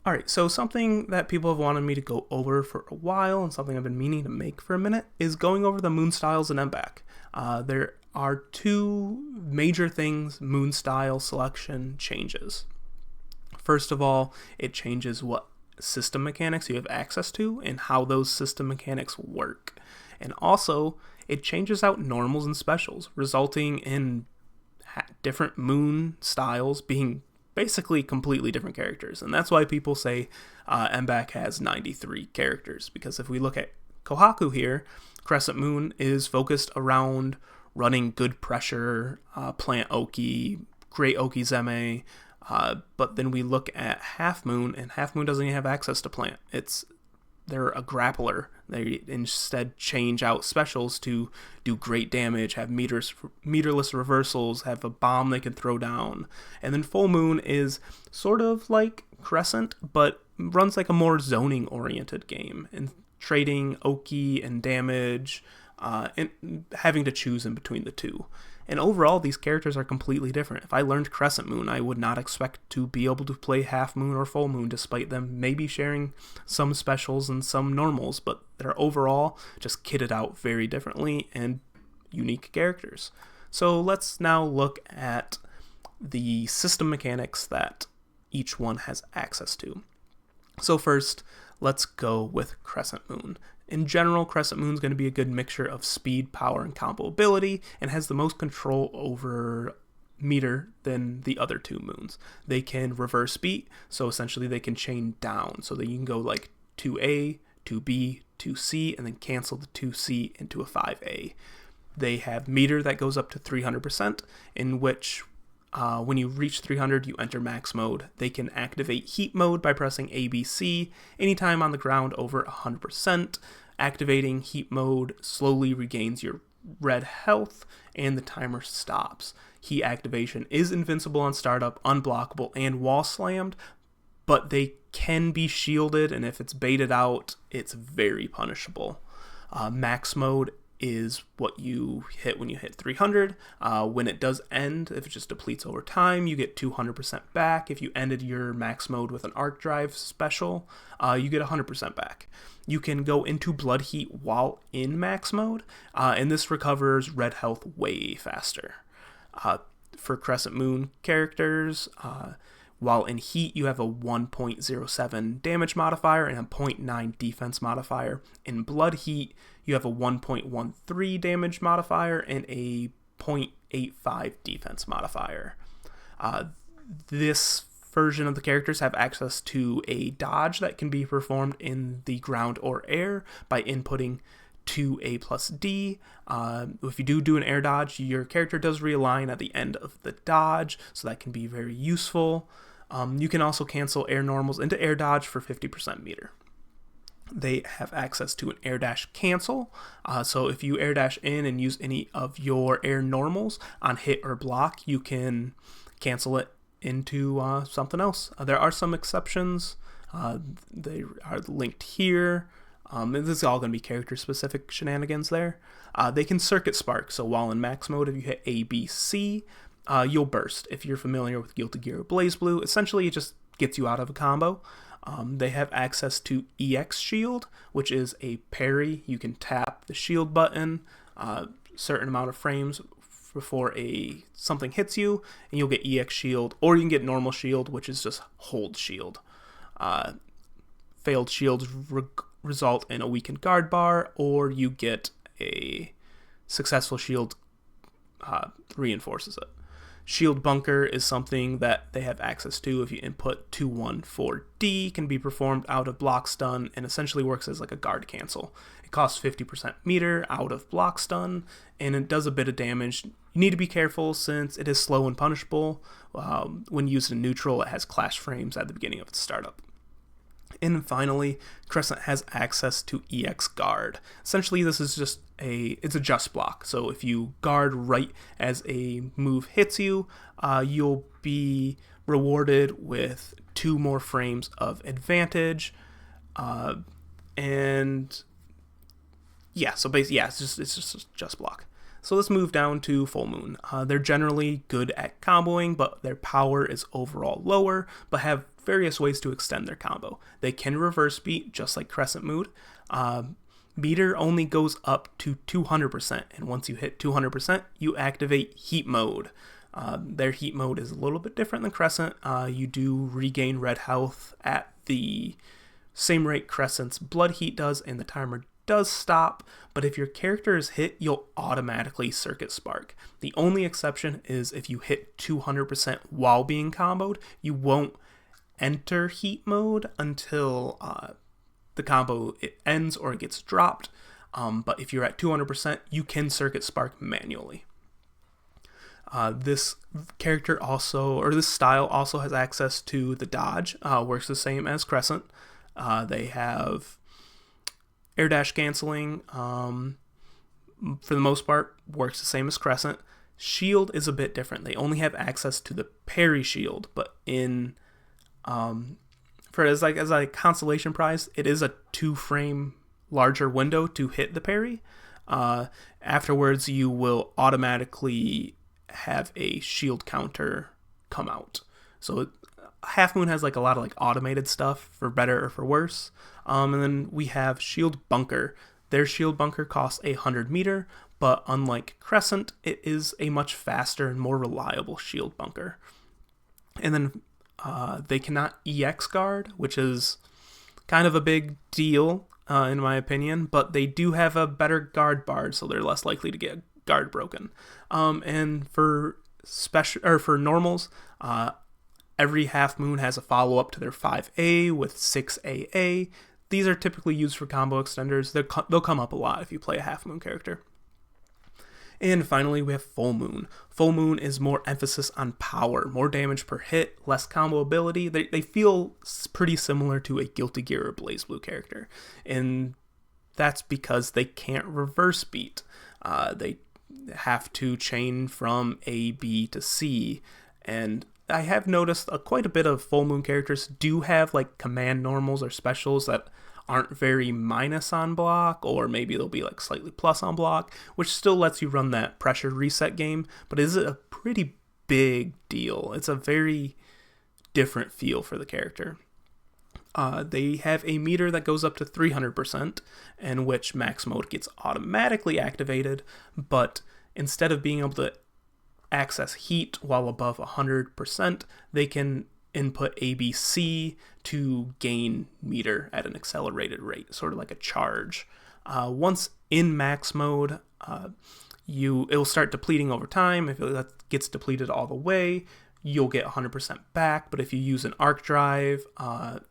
All right, so something that people have wanted me to go over for a while and something I've been meaning to make for a minute is going over the moon styles in MBAACC. There are two major things moon style selection changes. First of all, it changes what system mechanics you have access to and how those system mechanics work. And also, it changes out normals and specials, resulting in different moon styles being basically completely different characters. And that's why people say MBAACC has 93 characters, because if we look at Kohaku here, Crescent Moon is focused around running good pressure, plant Oki, great Oki Zeme, but then we look at Half Moon, and Half Moon doesn't even have access to plant. They're a grappler. They instead change out specials to do great damage, have meterless reversals, have a bomb they can throw down. And then Full Moon is sort of like Crescent, but runs like a more zoning-oriented game, and trading Oki and damage, and having to choose in between the two. And overall, these characters are completely different. If I learned Crescent Moon, I would not expect to be able to play Half Moon or Full Moon, despite them maybe sharing some specials and some normals, but they're overall just kitted out very differently and unique characters. So let's now look at the system mechanics that each one has access to. So first, let's go with Crescent Moon. In general, Crescent Moon is going to be a good mixture of speed, power, and combo ability, and has the most control over meter than the other two moons. They can reverse beat, so essentially they can chain down, so that you can go like 2A, 2B, 2C, and then cancel the 2C into a 5A. They have meter that goes up to 300%, in which when you reach 300, you enter max mode. They can activate heat mode by pressing ABC anytime on the ground over 100%. Activating heat mode slowly regains your red health, and the timer stops. Heat activation is invincible on startup, unblockable, and wall slammed, but they can be shielded, and if it's baited out, it's very punishable. Max mode is what you hit when you hit 300. When it does end, if it just depletes over time, you get 200% back. If you ended your max mode with an arc drive special, you get 100% back. You can go into blood heat while in max mode, and this recovers red health way faster. For Crescent Moon characters, while in heat, you have a 1.07 damage modifier and a 0.9 defense modifier. In blood heat, you have a 1.13 damage modifier and a 0.85 defense modifier. This version of the characters have access to a dodge that can be performed in the ground or air by inputting 2A plus D. If you do an air dodge, your character does realign at the end of the dodge, so that can be very useful. You can also cancel air normals into air dodge for 50% meter. They have access to an air dash cancel, so if you air dash in and use any of your air normals on hit or block, you can cancel it into something else. There are some exceptions. They are linked here. This is all going to be character-specific shenanigans there. They can circuit spark, so while in max mode, if you hit A, B, C, you'll burst. If you're familiar with Guilty Gear or Blaze Blue, essentially it just gets you out of a combo. They have access to EX Shield, which is a parry. You can tap the shield button certain amount of frames before something hits you, and you'll get EX Shield, or you can get normal shield, which is just hold shield. Failed shields result in a weakened guard bar, or you get a successful shield reinforces it. Shield Bunker is something that they have access to if you input 214D, can be performed out of block stun, and essentially works as like a guard cancel. It costs 50% meter out of block stun, and it does a bit of damage. You need to be careful since it is slow and punishable. When used in neutral, it has clash frames at the beginning of its startup. And finally, Crescent has access to EX Guard. Essentially, this is just it's a just block. So if you guard right as a move hits you, you'll be rewarded with 2 more frames of advantage. And yeah, so basically, yeah, it's just block. So let's move down to Full Moon. They're generally good at comboing, but their power is overall lower, but have various ways to extend their combo. They can reverse beat, just like Crescent Moon. Meter only goes up to 200%, and once you hit 200%, you activate Heat Mode. Their Heat Mode is a little bit different than Crescent. You do regain red health at the same rate Crescent's Blood Heat does, and the timer does stop, but if your character is hit, you'll automatically Circuit Spark. The only exception is if you hit 200% while being comboed, you won't enter Heat Mode until the combo ends or it gets dropped. But if you're at 200%, you can Circuit Spark manually. This character also, or this style also has access to the dodge. Works the same as Crescent. They have air dash canceling. For the most part, works the same as Crescent. Shield is a bit different. They only have access to the parry shield, but in as a consolation prize, it is a 2-frame larger window to hit the parry. Afterwards, you will automatically have a shield counter come out. So Half Moon has like a lot of like automated stuff for better or for worse. And then we have Shield Bunker. Their Shield Bunker costs 100 meter, but unlike Crescent, it is a much faster and more reliable Shield Bunker. And then they cannot EX guard, which is kind of a big deal in my opinion, but they do have a better guard bard, so they're less likely to get guard broken. And for for normals, every Half Moon has a follow-up to their 5A with 6AA. These are typically used for combo extenders. They'll come up a lot if you play a Half Moon character. And finally, we have Full Moon. Full Moon is more emphasis on power, more damage per hit, less combo ability. They feel pretty similar to a Guilty Gear or BlazBlue character. And that's because they can't reverse beat. They have to chain from A, B to C. And I have noticed quite a bit of Full Moon characters do have like command normals or specials that aren't very minus on block, or maybe they'll be like slightly plus on block, which still lets you run that pressure reset game, but it is a pretty big deal. It's a very different feel for the character. They have a meter that goes up to 300%, in which max mode gets automatically activated, but instead of being able to access heat while above 100%, they can input ABC to gain meter at an accelerated rate, sort of like a charge. Once in max mode, it will start depleting over time. If it gets depleted all the way, you'll get 100% back, but if you use an arc drive,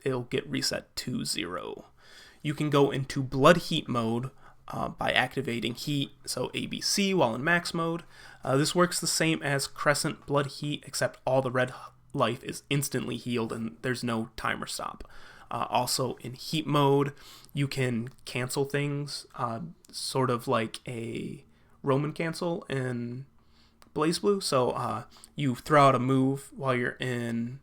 it'll get reset to 0. You can go into blood heat mode by activating heat, so ABC while in max mode. This works the same as Crescent blood heat, except all the red life is instantly healed and there's no timer stop. Also in heat mode, you can cancel things, sort of like a Roman cancel in BlazBlue. So you throw out a move while you're in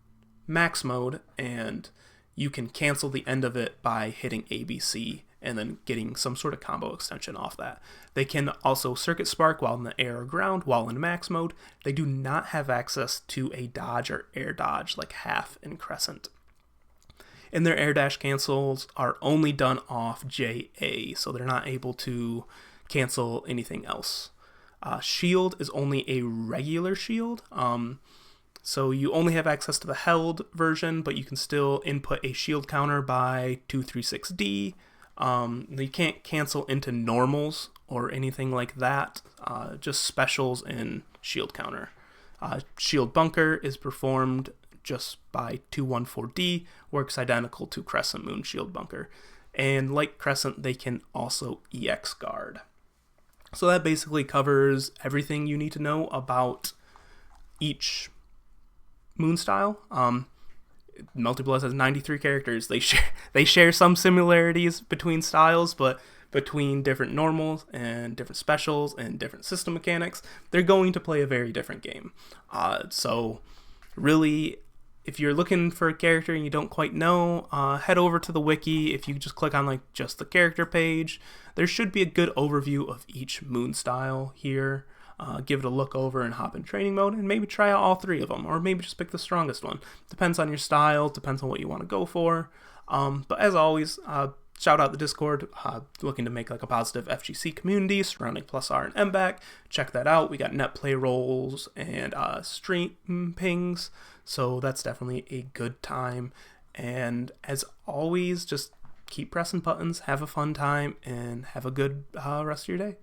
max mode, and you can cancel the end of it by hitting ABC and then getting some sort of combo extension off that. They can also Circuit Spark while in the air or ground, while in max mode. They do not have access to a dodge or air dodge like Half and Crescent. And their air dash cancels are only done off JA, so they're not able to cancel anything else. Shield is only a regular shield, so you only have access to the held version, but you can still input a shield counter by 236D. You can't cancel into normals or anything like that, just specials in shield counter. Shield Bunker is performed just by 214D, works identical to Crescent Moon Shield Bunker. And like Crescent, they can also EX guard. So that basically covers everything you need to know about each moon style. Melty Blood has 93 characters. They share some similarities between styles, but between different normals and different specials and different system mechanics, they're going to play a very different game. So really, if you're looking for a character and you don't quite know, head over to the wiki. If you just click on like just the character page, there should be a good overview of each moon style here. give it a look over and hop in training mode and maybe try out all 3 of them, or maybe just pick the strongest one. Depends on your style, depends on what you want to go for. But as always, shout out the Discord, looking to make like a positive FGC community surrounding Plus R and MBAACC. Check that out. We got net play rolls and stream pings, so that's definitely a good time. And as always, just keep pressing buttons, have a fun time, and have a good rest of your day.